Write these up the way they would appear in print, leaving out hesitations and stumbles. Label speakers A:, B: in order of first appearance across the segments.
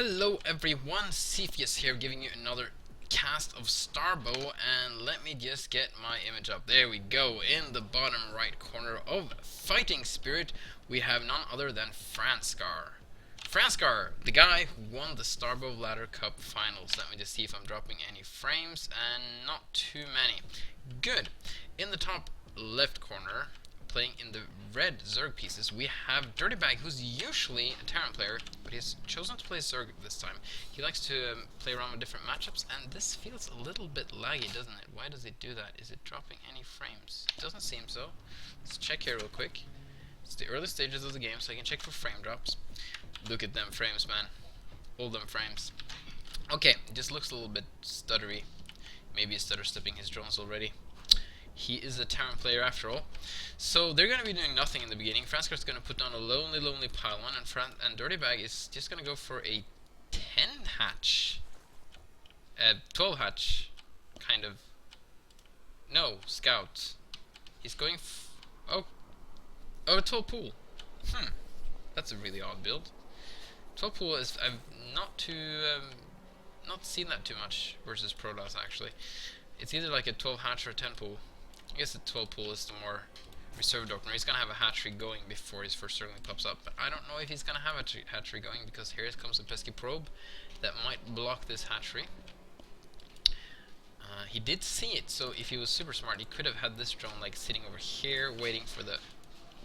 A: Hello everyone, Cepheus here giving you another cast of Starbow, and let me just get my image up. There we go. In the bottom right corner of Fighting Spirit we have none other than Franscar. Franscar, the guy who won the Starbow Ladder Cup finals. Let me just see if I'm dropping any frames, and not too many. Good. In the top left corner, playing in the red Zerg pieces, we have Dirtybag, who's usually a Terran player, but he's chosen to play Zerg this time. He likes to play around with different matchups, and this feels a little bit laggy, doesn't it? Why does it do that? Is it dropping any frames? Doesn't seem so. Let's check here real quick. It's the early stages of the game, so I can check for frame drops. Look at them frames, man. All them frames. Okay, it just looks a little bit stuttery. Maybe he's stutter stepping his drones already. He is a Terran player after all. So they're going to be doing nothing in the beginning. Franscar's going to put down a lonely pylon, and Dirtybag is just going to go for a 10 hatch. 12 hatch, kind of. No, scout. He's going oh, 12 pool. That's a really odd build. 12 pool is, I've not seen that too much versus Protoss actually. It's either like a 12 hatch or a 10 pool. I guess the 12 pool is the more reserved opener. He's going to have a hatchery going before his first Zergling pops up. But I don't know if he's going to have a hatchery going, because here comes a pesky probe that might block this hatchery. He did see it, so if he was super smart, he could have had this drone like sitting over here waiting for the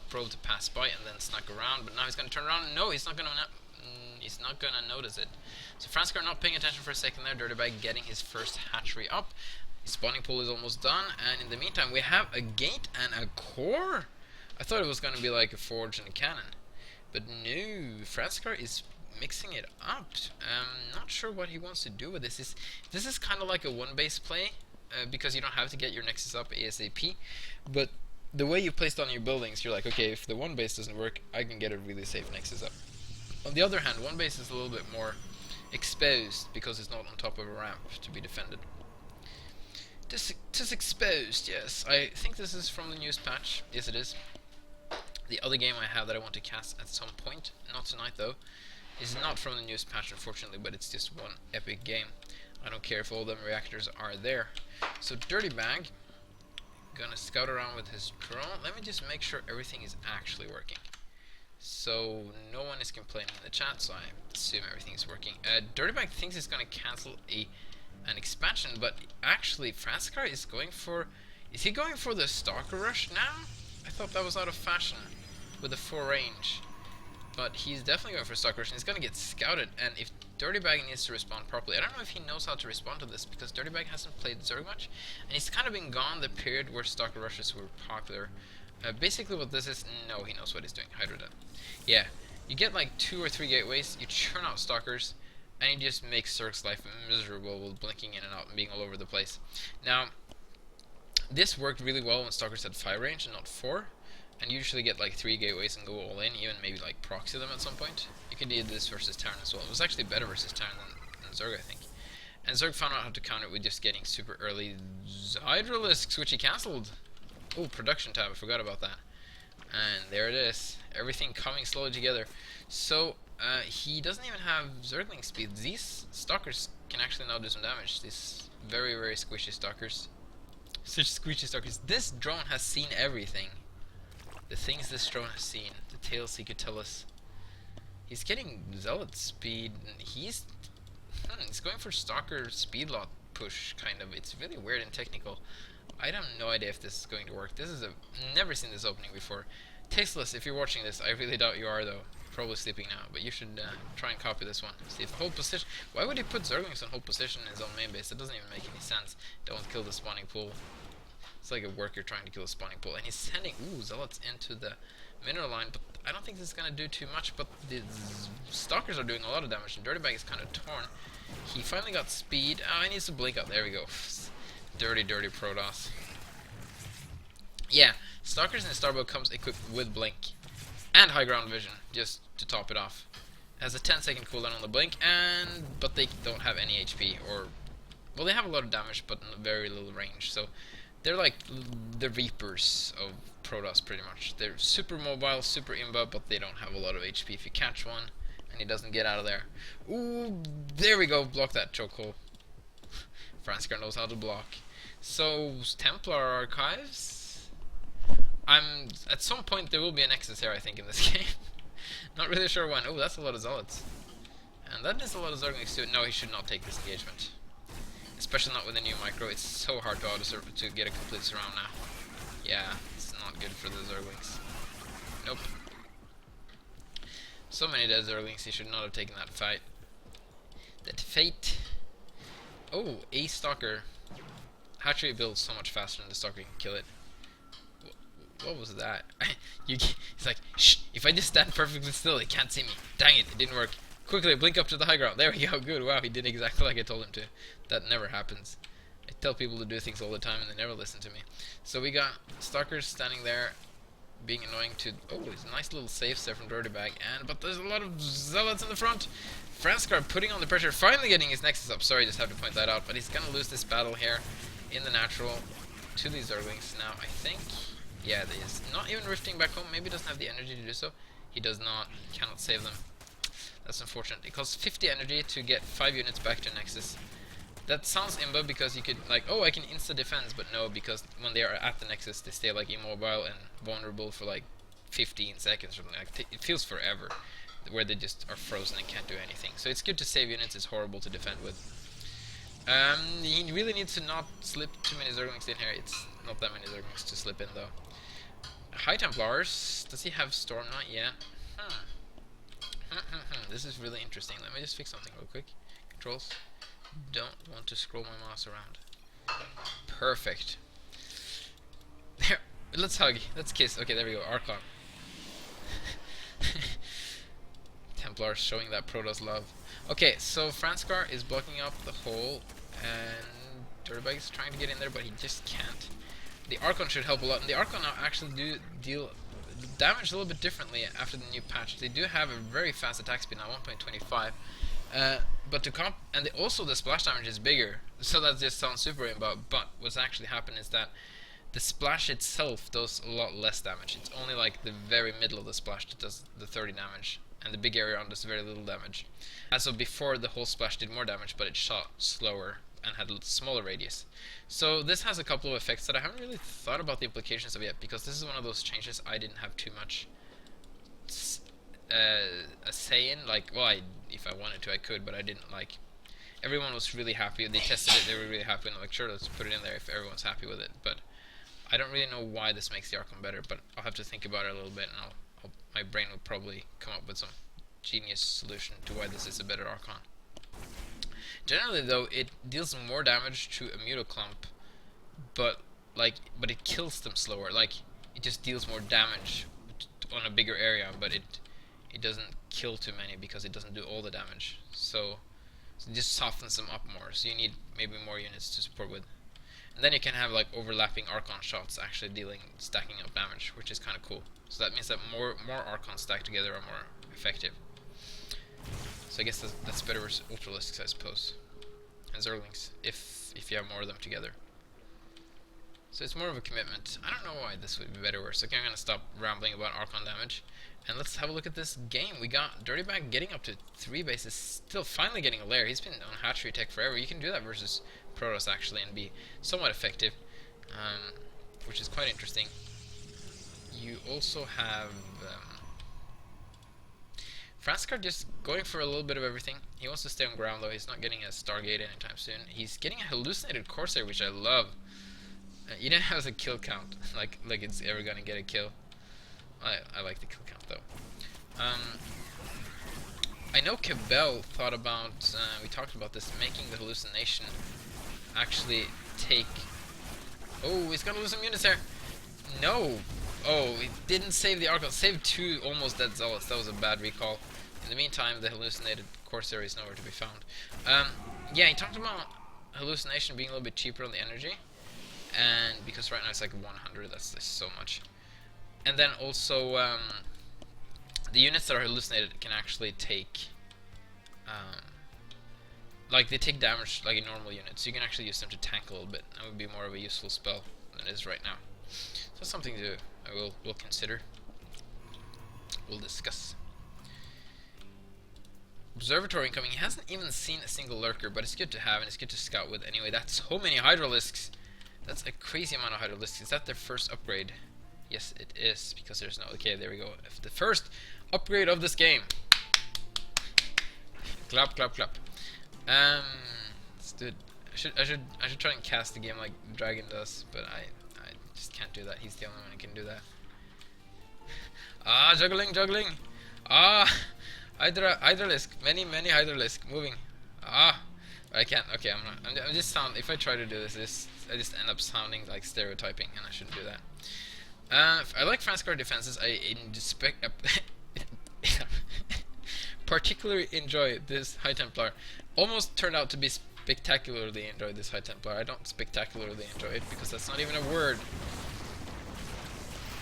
A: probe to pass by and then snuck around. But now he's going to turn around. No, he's not going to notice it. So Franscar not paying attention for a second there. Dirtybag getting his first hatchery up. His spawning pool is almost done, and in the meantime we have a gate and a core. I thought it was going to be like a forge and a cannon, but no, Franscar is mixing it up. Not sure what he wants to do with this. This is kind of like a one base play, because you don't have to get your nexus up ASAP, but the way you placed on your buildings, you're like, okay, if the one base doesn't work, I can get a really safe nexus up. On the other hand, one base is a little bit more exposed because it's not on top of a ramp to be defended. Tis exposed, yes. I think this is from the news patch. Yes, it is. The other game I have that I want to cast at some point, not tonight though, is not from the news patch unfortunately, but it's just one epic game. I don't care if all them reactors are there. So Dirtybag, gonna scout around with his drone. Let me just make sure everything is actually working. So no one is complaining in the chat, so I assume everything is working. Dirtybag thinks he's gonna cancel an expansion, but actually Franscar is going for... Is he going for the Stalker Rush now? I thought that was out of fashion with the 4 range. But he's definitely going for Stalker Rush, and he's going to get scouted, and if Dirtybag needs to respond properly... I don't know if he knows how to respond to this, because Dirtybag hasn't played Zerg much, and he's kind of been gone the period where Stalker Rushes were popular. Basically what this is... No, he knows what he's doing. Hydrodet. Yeah, you get like 2 or 3 gateways, you churn out Stalkers, and he just makes Zerg's life miserable with blinking in and out and being all over the place. Now, this worked really well when Stalkers had 5 range and not 4, and you usually get like 3 gateways and go all in, even maybe like proxy them at some point. You can do this versus Terran as well. It was actually better versus Terran than Zerg, I think. And Zerg found out how to counter it with just getting super early Hydralisks, which he cancelled. Oh, production tab, I forgot about that. And there it is. Everything coming slowly together. So, he doesn't even have Zergling speed. These Stalkers can actually now do some damage. These very squishy Stalkers. Such squishy Stalkers. This drone has seen everything. The things this drone has seen. The tales he could tell us. He's getting Zealot speed. He's going for Stalker speed lot push, kind of. It's really weird and technical. I have no idea if this is going to work. This is never seen this opening before. Tasteless, if you're watching this, I really doubt you are though. Probably sleeping now, but you should try and copy this one. See if hold position. Why would he put Zerglings on hold position in his own main base? That doesn't even make any sense. Don't kill the spawning pool. It's like a worker trying to kill a spawning pool, and he's sending Zealots into the mineral line. But I don't think this is gonna do too much. But the Stalkers are doing a lot of damage, and Dirtybag is kind of torn. He finally got speed. Oh, he needs to blink out. There we go. Dirty Protoss. Yeah, Stalkers in Starbow comes equipped with blink and high ground vision, just to top it off. It has a 10-second cooldown on the blink, but they don't have any HP, or... Well, they have a lot of damage, but very little range, so... They're like the Reapers of Protoss, pretty much. They're super mobile, super imba, but they don't have a lot of HP if you catch one. and he doesn't get out of there. Ooh, there we go. Block that chokehold. Franscar knows how to block. So, Templar Archives? At some point there will be a Nexus here, I think, in this game. Not really sure when. Oh, that's a lot of Zealots. And that is a lot of Zerglings too. No, he should not take this engagement. Especially not with a new micro. It's so hard to get a complete surround now. Yeah, it's not good for the Zerglings. Nope. So many dead Zerglings, he should not have taken that fight. That fate. Oh, a Stalker. Hatchery builds so much faster than the Stalker can kill it. What was that? He's like, shh, if I just stand perfectly still, he can't see me. Dang it, it didn't work. Quickly, blink up to the high ground. There we go, good. Wow, he did exactly like I told him to. That never happens. I tell people to do things all the time and they never listen to me. So we got Stalkers standing there, being annoying to... Oh, it's a nice little safe there from Dirtybag. But there's a lot of Zealots in the front. Franscar putting on the pressure, finally getting his Nexus up. Sorry, just have to point that out. But he's gonna lose this battle here in the natural to these Zerglings. Now, I think... Yeah, he is not even rifting back home. Maybe he doesn't have the energy to do so. He does not. He cannot save them. That's unfortunate. It costs 50 energy to get 5 units back to Nexus. That sounds imba because you could, like, oh, I can insta-defense, but no, because when they are at the Nexus, they stay, like, immobile and vulnerable for, like, 15 seconds or something. Like, it feels forever, where they just are frozen and can't do anything. So it's good to save units, it's horrible to defend with. He really needs to not slip too many Zerglings in here. It's not that many Zerglings to slip in, though. High Templars, does he have Storm Knight? Yeah. This is really interesting. Let me just fix something real quick. Controls. Don't want to scroll my mouse around. Perfect. There. Let's hug. Let's kiss. Okay, there we go. Archon. Templars showing that Protoss love. Okay, so Franscar is blocking up the hole, and Dirtybag is trying to get in there, but he just can't. The Archon should help a lot, and the Archon now actually do deal damage a little bit differently after the new patch. They do have a very fast attack speed now, 1.25. But to comp, and also the splash damage is bigger, so that just sounds super imba. But what's actually happened is that the splash itself does a lot less damage. It's only like the very middle of the splash that does the 30 damage, and the big area on does very little damage. And so before, the whole splash did more damage, but it shot slower and had a smaller radius. So this has a couple of effects that I haven't really thought about the implications of yet, because this is one of those changes I didn't have too much a say in. Like, well, if I wanted to, I could, but I didn't. Like, everyone was really happy. They tested it, they were really happy, and I'm like, sure, let's put it in there if everyone's happy with it. But I don't really know why this makes the Archon better, but I'll have to think about it a little bit, and my brain will probably come up with some genius solution to why this is a better Archon. Generally, though, it deals more damage to a Mutoclump, but it kills them slower. Like, it just deals more damage on a bigger area, but it doesn't kill too many because it doesn't do all the damage. So it just softens them up more. So you need maybe more units to support with. And then you can have like overlapping Archon shots actually stacking up damage, which is kind of cool. So that means that more Archons stacked together are more effective. So I guess that's better versus Ultralisks, I suppose. And Zerglings, if you have more of them together. So it's more of a commitment. I don't know why this would be better or worse. Okay, I'm going to stop rambling about Archon damage. And let's have a look at this game. We got Dirtybag getting up to 3 bases, still finally getting a lair. He's been on hatchery tech forever. You can do that versus Protoss actually and be somewhat effective, which is quite interesting. You also have Franscar just going for a little bit of everything. He wants to stay on ground though. He's not getting a Stargate anytime soon. He's getting a hallucinated Corsair, which I love. He didn't have a kill count, like it's ever gonna get a kill. I like the kill count though. I know Cabell thought about, we talked about this, making the hallucination actually take... Oh, he's gonna lose some units there. No! Oh, he didn't save the Archon. Saved 2 almost dead Zealots. That was a bad recall. In the meantime, the hallucinated Corsair is nowhere to be found. Yeah, he talked about hallucination being a little bit cheaper on the energy. And because right now it's like 100, that's so much. And then also, the units that are hallucinated can actually take, like they take damage like a normal unit, so you can actually use them to tank a little bit. That would be more of a useful spell than it is right now. So that's something we'll consider. We'll discuss. Observatory incoming. He hasn't even seen a single lurker, but it's good to have and it's good to scout with. Anyway, that's so many Hydralisks. That's a crazy amount of Hydralisks. Is that their first upgrade? Yes, it is, because there's no... Okay, there we go. The first upgrade of this game. Clap, clap, clap. Dude, I should try and cast the game like Dragon does, but I just can't do that. He's the only one who can do that. Ah, juggling. Ah, Hydralisk. Many Hydralisk moving. Ah, I can't. Okay, I'm just sound. If I try to do this, I just end up sounding like stereotyping, and I shouldn't do that. I like Franscar defenses. I particularly enjoy this High Templar. Almost turned out to be spectacularly enjoy this High Templar. I don't spectacularly enjoy it because that's not even a word.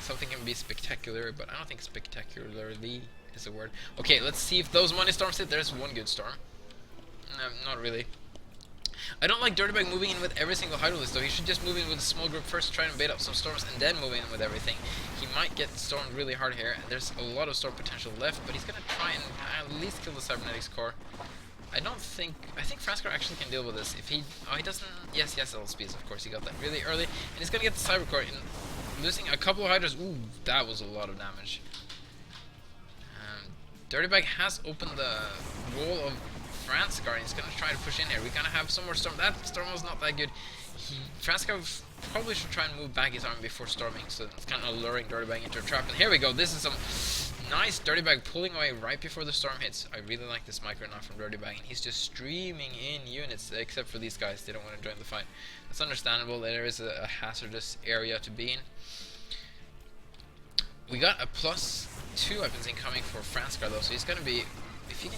A: Something can be spectacular, but I don't think spectacularly is a word. Okay, let's see if those money storms hit. There's one good storm. Not really. I don't like Dirtybag moving in with every single Hydralist though. He should just move in with a small group first, try and bait up some storms, and then move in with everything. He might get stormed really hard here, and there's a lot of storm potential left, but he's gonna try and at least kill the Cybernetics core. I think Franscar actually can deal with this. If he... Oh, he doesn't... Yes, LSPs, of course, he got that really early, and he's gonna get the Cyber core, and losing a couple of Hydras... Ooh, that was a lot of damage. Dirtybag has opened the wall of Franscar, and he's gonna try to push in here. We're gonna have some more storm. That storm was not that good. Franscar probably should try and move back his army before storming, so it's kind of luring Dirtybag into a trap. And here we go. This is some nice Dirtybag pulling away right before the storm hits. I really like this micro now from Dirtybag, and he's just streaming in units, except for these guys. They don't want to join the fight. That's understandable. There is a hazardous area to be in. We got a +2 weapons incoming for Franscar though, so he's gonna be... If he can...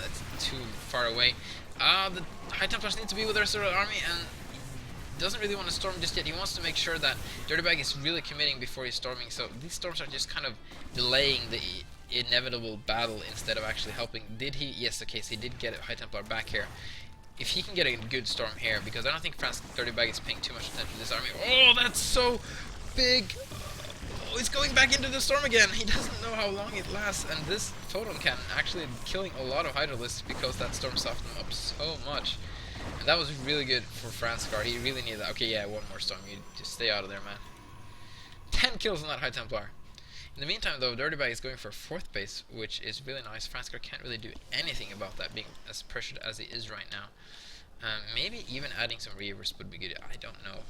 A: it's too far away. The High Templars need to be with the rest of the army, and he doesn't really want to storm just yet. He wants to make sure that Dirtybag is really committing before he's storming, so these storms are just kind of delaying the inevitable battle instead of actually helping. Did he? Yes, okay, so he did get a High Templar back here. If he can get a good storm here, because I don't think Dirtybag is paying too much attention to this army. Oh, that's so big! Oh, he's going back into the storm again. He doesn't know how long it lasts, and this photon cannon actually killing a lot of Hydralisks because that storm softened him up so much. And that was really good for Franscar. He really needed that. Okay, yeah, one more storm. You just stay out of there, man. 10 kills on that High Templar. In the meantime, though, Dirtybag is going for a 4th base, which is really nice. Franscar can't really do anything about that, being as pressured as he is right now. Maybe even adding some Reavers would be good. I don't know.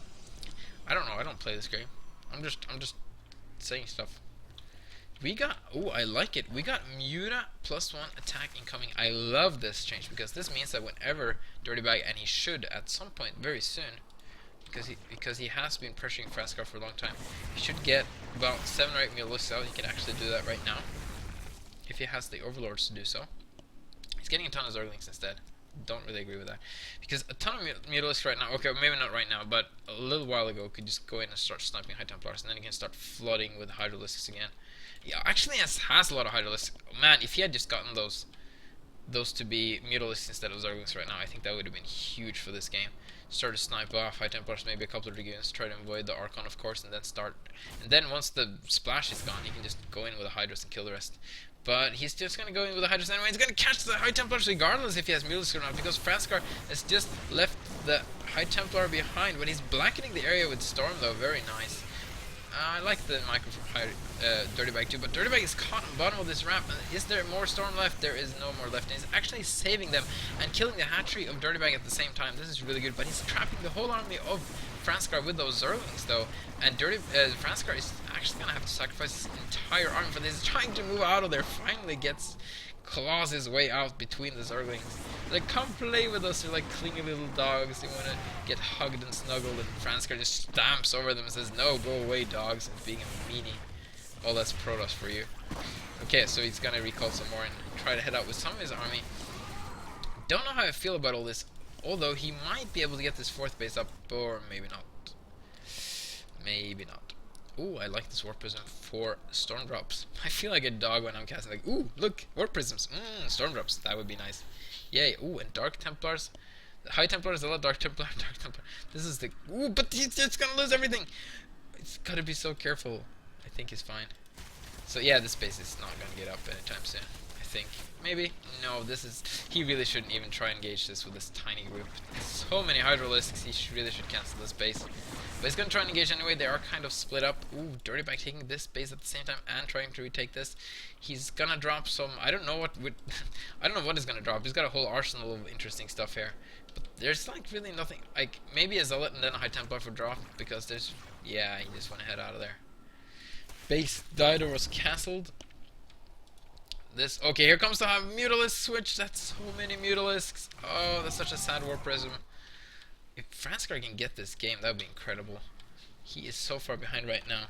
A: I don't play this game. I'm just saying stuff. We got... Oh, I like it. We got Muta +1 attack incoming. I love this change, because this means that whenever Dirtybag, and he should at some point very soon, because he has been pressuring Franscar for a long time, he should get about 7 or 8 Mutalisks out. He can actually do that right now, if he has the Overlords to do so. He's getting a ton of Zerglings instead. Don't really agree with that, because a ton of Mutalisks right now, okay, maybe not right now, but a little while ago, could just go in and start sniping High Templars, and then he can start flooding with Hydralisks again. Yeah, actually has a lot of Hydralisks. Man, if he had just gotten those to be Mutalisks instead of Zerglings right now, I think that would have been huge for this game. Start to snipe off High Templars, maybe a couple of Dragoons, try to avoid the Archon, of course, and then start. And then once the splash is gone, he can just go in with a Hydras and kill the rest. But he's just going to go in with the Hydras anyway. He's going to catch the High Templars regardless if he has Mutalisks or not, because Franscar has just left the High Templar behind. But he's blackening the area with Storm, though. Very nice. I like the micro from Dirtybag too, but Dirtybag is caught on the bottom of this ramp. Is there more storm left? There is no more left. And he's actually saving them and killing the hatchery of Dirtybag at the same time. This is really good, but he's trapping the whole army of Franscar with those Zerglings though. And Franscar is actually going to have to sacrifice his entire army for this. He's trying to move out of there, finally claws his way out between the Zerglings. Like, come play with us, they're like clingy little dogs. They want to get hugged and snuggled, and Franscar just stamps over them and says, no, go away, dogs, and being a meanie. Oh, that's Protoss for you. Okay, so he's gonna recall some more and try to head out with some of his army. Don't know how I feel about all this, although he might be able to get this 4th base up, or maybe not. Maybe not. Ooh, I like this Warp Prism for Storm Drops. I feel like a dog when I'm casting, like, ooh, look, Warp Prisms, Storm Drops, that would be nice. Yay, ooh, and Dark Templars. The High Templars, a lot Dark Templar, Dark Templar. This is the, ooh, but he's just gonna lose everything. It's gotta be so careful. I think he's fine. So yeah, this base is not gonna get up anytime soon. I think. Maybe? No, this is... He really shouldn't even try and engage this with this tiny group. So many Hydralisks, really should cancel this base. But he's gonna try and engage anyway. They are kind of split up. Ooh, Dirtybag taking this base at the same time and trying to retake this. He's gonna drop some... I don't know what would... I don't know what he's gonna drop. He's got a whole arsenal of interesting stuff here. But there's like really nothing... Like, maybe a Zealot and then a High Templar for drop. Because there's... Yeah, he just want to head out of there. Base died or was cancelled. This... Okay, here comes the Mutalisk switch. That's so many Mutalisks. Oh, that's such a sad War Prism. If Franscar can get this game, that would be incredible. He is so far behind right now.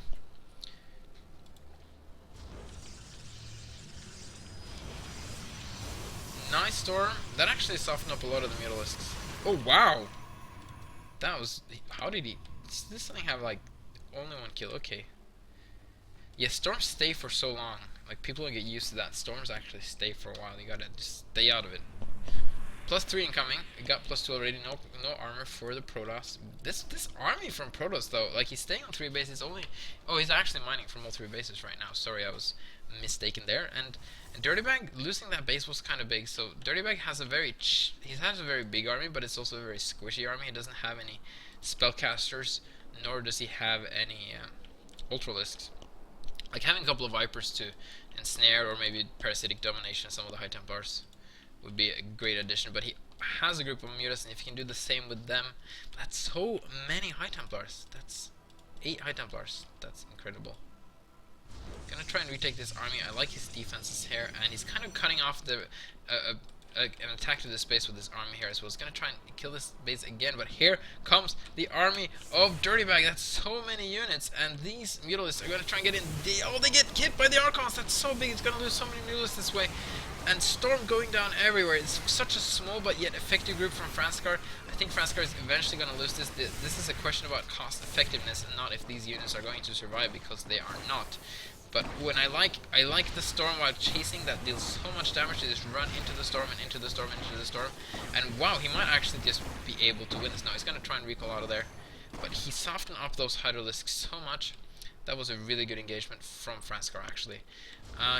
A: Nice Storm. That actually softened up a lot of the Mutalisks. Oh, wow! That was... How did he... Does this thing have, like, only one kill? Okay. Yeah, Storms stay for so long. Like, people don't get used to that. Storms actually stay for a while. You gotta just stay out of it. +3 incoming. We got +2 already. No armor for the Protoss. This army from Protoss though, like he's staying on 3 bases only. Oh, he's actually mining from all 3 bases right now. Sorry, I was mistaken there. And Dirtybag losing that base was kind of big. So Dirtybag has a very big army, but it's also a very squishy army. He doesn't have any spellcasters, nor does he have any Ultralisks. Like having a couple of Vipers to ensnare or maybe Parasitic Domination some of the High Templars would be a great addition, but he has a group of Mutas, and if he can do the same with them, that's so many High Templars. That's 8 High Templars. That's incredible. Gonna try and retake this army. I like his defenses here, and he's kind of cutting off the an attack to this base with this army here as well. He's gonna try and kill this base again, but here comes the army of Dirtybag. That's so many units, and these Mutalisks are gonna try and get in. They get hit by the Archons. That's so big. It's gonna lose so many Mutalisks this way. And Storm going down everywhere. It's such a small but yet effective group from Franscar. I think Franscar is eventually going to lose this. This is a question about cost effectiveness and not if these units are going to survive, because they are not. But when I like the Storm while chasing, that deals so much damage. To just run into the Storm and into the Storm and into the Storm. And wow, he might actually just be able to win this. Now he's going to try and recall out of there. But he softened up those Hydralisks so much. That was a really good engagement from Franscar, actually.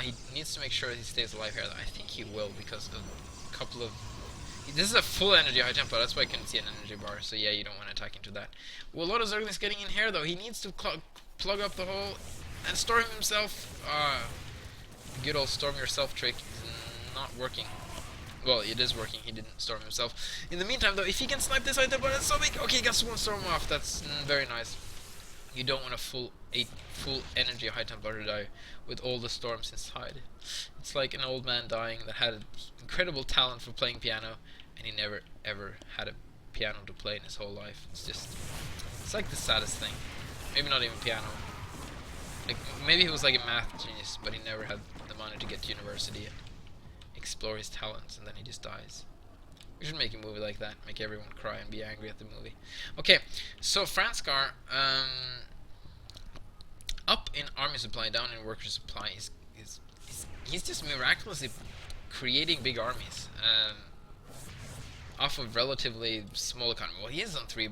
A: He needs to make sure that he stays alive here. I think he will, because of a couple of... This is a full energy High Templar, that's why I couldn't see an energy bar. So yeah, you don't want to attack into that. Well, a lot of Zerglings getting in here, though. He needs to plug up the hole and storm himself. Good old storm yourself trick is not working. Well, it is working. He didn't storm himself. In the meantime, though, if he can snipe this High Templar, that's so big. Okay, he got one storm off. That's very nice. You don't want a full energy High Templar to die with all the storms inside. It's like an old man dying that had incredible talent for playing piano, and he never ever had a piano to play in his whole life. It's like the saddest thing. Maybe not even piano. Like maybe he was like a math genius, but he never had the money to get to university and explore his talents, and then he just dies. We should make a movie like that, make everyone cry and be angry at the movie. Okay, so Franscar, up in army supply, down in worker supply. He's just miraculously creating big armies off of relatively small economy. Well, he is on 2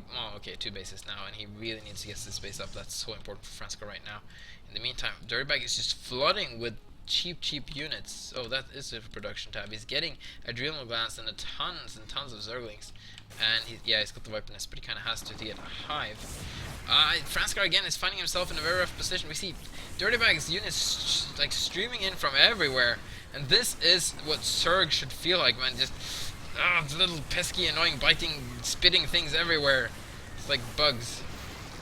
A: bases now, and he really needs to get this base up. That's so important for Franscar right now. In the meantime, Dirtybag is just flooding with cheap units. Oh, that is a production tab. He's getting Adrenal Glands and tons and tons of Zerglings. And he's got the Weaponness, but he kind of has to get a Hive. Franscar again is finding himself in a very rough position. We see Dirtybag's units like streaming in from everywhere, and this is what Zerg should feel like, man. Just little pesky, annoying, biting, spitting things everywhere. It's like bugs.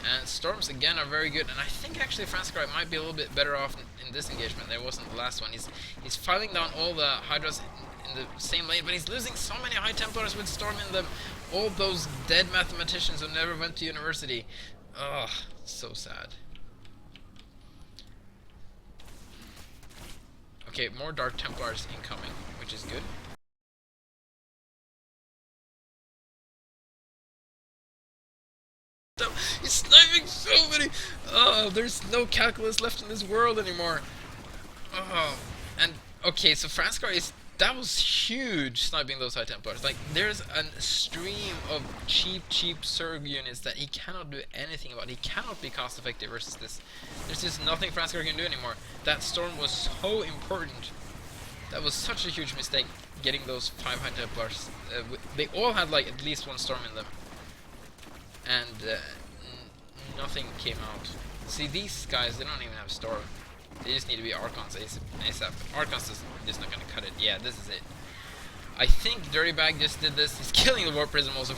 A: And Storms again are very good, and I think actually Franscar might be a little bit better off in this engagement. There wasn't the last one. He's filing down all the Hydras in the same lane, but he's losing so many High Templars with Storm in them. All those dead mathematicians who never went to university. Ugh, so sad. Okay, more Dark Templars incoming, which is good. He's sniping so many. Oh, there's no calculus left in this world anymore. Oh, and okay, so Franscar that was huge, sniping those High Templars. Like, there's a stream of cheap Zerg units that he cannot do anything about. He cannot be cost effective versus this. There's just nothing Franscar can do anymore. That storm was so important. That was such a huge mistake, getting those 5 High Templars. They all had like at least one storm in them. And nothing came out. See, these guys, they don't even have storm. They just need to be Archons ASAP. Archons is just not gonna cut it. Yeah, this is it. I think Dirtybag just did this. He's killing the War Prism also.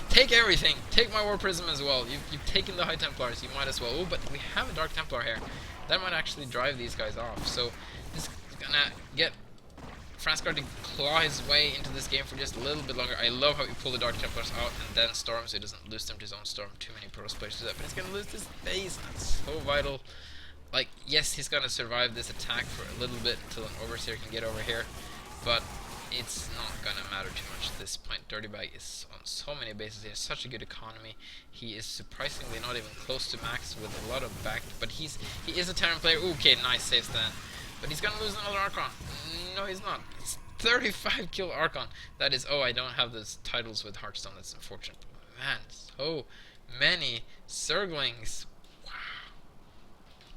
A: Take everything. Take my War Prism as well. You've taken the High Templars. You might as well. Oh, but we have a Dark Templar here. That might actually drive these guys off. So this is gonna get Franscar to claw his way into this game for just a little bit longer. I love how he pulled the Dark Templars out and then Storm, so he doesn't lose them to his own Storm. Too many Pros players do that, but he's gonna lose this base. That's so vital. Like, yes, he's gonna survive this attack for a little bit until an Overseer can get over here, but it's not gonna matter too much at this point. Dirtybag is on so many bases. He has such a good economy. He is surprisingly not even close to max with a lot of back, but he is a Terran player. Ooh, okay, nice save stand. But he's gonna lose another Archon. No, he's not. It's 35 kill Archon. That is, oh, I don't have those titles with Hearthstone. That's unfortunate. Man, so many Zerglings. Wow.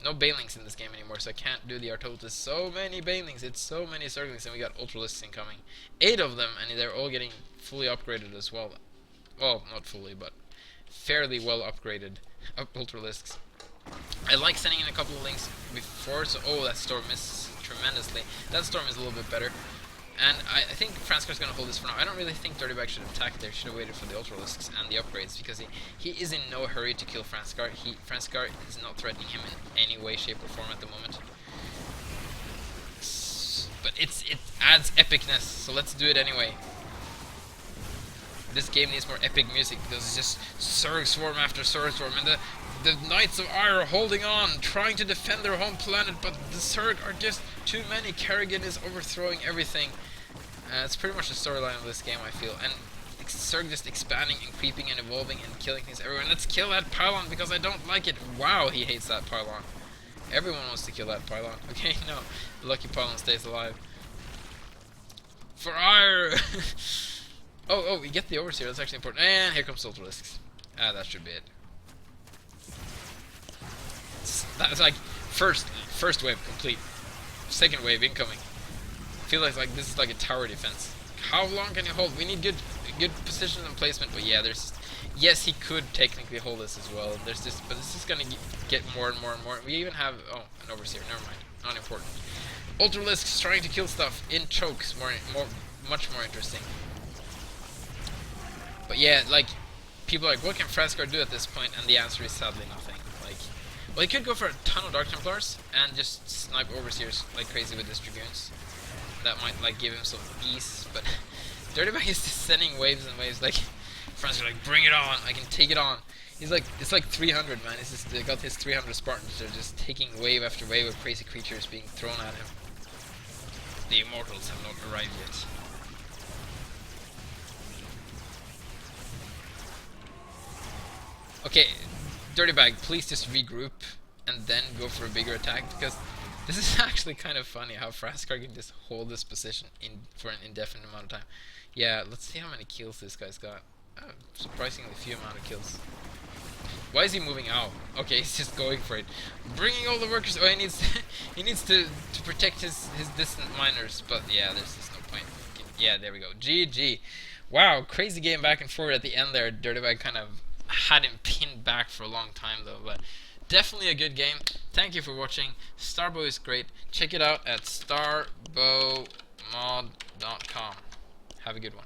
A: No Banelings in this game anymore, so I can't do the Artotus. So many Banelings. It's so many Zerglings, and we got Ultralisks incoming. 8 of them, and they're all getting fully upgraded as well. Well, not fully, but fairly well upgraded Ultralisks. I like sending in a couple of links before, so oh, that storm misses tremendously. That storm is a little bit better, and I think Franscar's gonna hold this for now. I don't really think Dirtybag should have attacked there. Should have waited for the Ultralisks and the upgrades, because he is in no hurry to kill Franscar. Franscar is not threatening him in any way, shape, or form at the moment. But it adds epicness, so let's do it anyway. This game needs more epic music because it's just Zerg Swarm after Zerg Swarm, and the Knights of Ire are holding on, trying to defend their home planet, but the Zerg are just too many. Kerrigan is overthrowing everything. It's pretty much the storyline of this game, I feel. And Zerg just expanding and creeping and evolving and killing things everywhere. And let's kill that pylon because I don't like it. Wow, he hates that pylon. Everyone wants to kill that pylon. Okay, no. The lucky pylon stays alive. For Ire! Oh, we get the Overseer. That's actually important. And here comes Ultralisks. That should be it. That's like first wave complete, second wave incoming. I feel like this is like a tower defense. How long can you hold? We need good position and placement. But yeah, yes, he could technically hold this as well. But this is gonna get more and more and more. We even have an Overseer. Never mind, not important. Ultralisks trying to kill stuff in chokes. Much more interesting. But yeah, like people are like, what can Franscar do at this point? And the answer is sadly nothing. Well, he could go for a ton of Dark Templars and just snipe Overseers like crazy with his Dragoons. That might like give him some ease, but Dirtybag is just sending waves and waves. Like Franscar, like, bring it on! I can take it on. He's like, it's like 300, man. It's just they got his 300 Spartans. They're just taking wave after wave of crazy creatures being thrown at him. The Immortals have not arrived yet. Okay. Dirtybag, please just regroup and then go for a bigger attack, because this is actually kind of funny how Franscar can just hold this position for an indefinite amount of time. Yeah, let's see how many kills this guy's got. Surprisingly few amount of kills. Why is he moving out? Okay, he's just going for it. Bringing all the workers. Oh, he needs to protect his distant miners. But yeah, there's just no point. Yeah, there we go. GG. Wow, crazy game back and forth at the end there. Dirtybag kind of had him pinned back for a long time though, but definitely a good game. Thank you for watching. Starbow is great. Check it out at starbowmod.com. Have a good one.